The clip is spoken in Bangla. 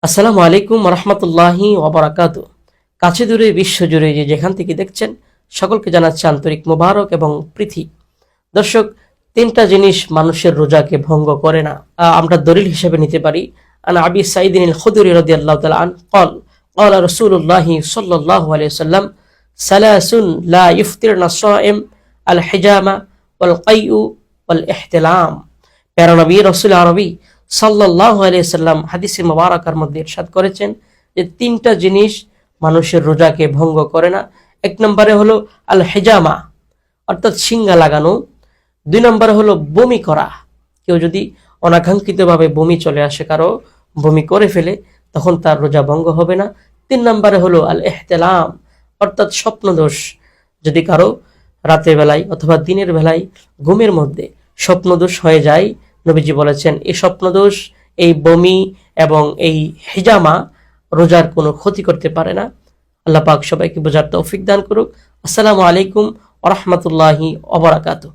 আসসালামু আলাইকুম রহমতুল্লাহি ওবারাকাতু। কাছে দূরে বিশ্বজুড়ে যে যেখান থেকে দেখছেন সকলকে জানাচ্ছি আন্তরিক মোবারক এবং প্রীতি। দর্শক, তিনটা জিনিস মানুষের রোজাকে ভঙ্গ করে না। আমরা দলিল হিসেবে নিতে পারি আন আবি সাইদিন আল খুদরি রাদিয়াল্লাহু তাআলা আন قال قال رسول الله صلى الله عليه وسلم ثلاث لا يفطرن الصائم الحجامة والقيء والاحتلام। প্যারা নবী রাসূল আরবি সাল্লাল্লাহু আলাইহি সাল্লাম হাদিসে মুবারাকার মধ্যে ইরশাদ করেছেন যে তিনটা জিনিস মানুষের রোজাকে ভঙ্গ করে না। এক নম্বরে হলো আল হিজামা, অর্থাৎ শিঙ্গা লাগানো। দুই নম্বরে হলো বমি করা, কেউ যদি অনাকাঙ্ক্ষিতভাবে বমি চলে আসে, কারো বমি করে ফেলে, তখন তার রোজা ভঙ্গ হবে না। তিন নম্বরে হলো আল ইহতিলাম, অর্থাৎ স্বপ্নদোষ। যদি কারো রাতের বেলায় অথবা দিনের বেলায় ঘুমের মধ্যে স্বপ্নদোষ হয়ে যায়, নবীজি বলেছেন এই স্বপ্নদোষ, এই বমি এবং এই হিজামা রোজার কোনো ক্ষতি করতে পারে না। আল্লাহ পাক সবাইকে বোঝার তৌফিক দান করুক। আসসালামু আলাইকুম ওয়া রাহমাতুল্লাহি ওয়া বারাকাতুহু।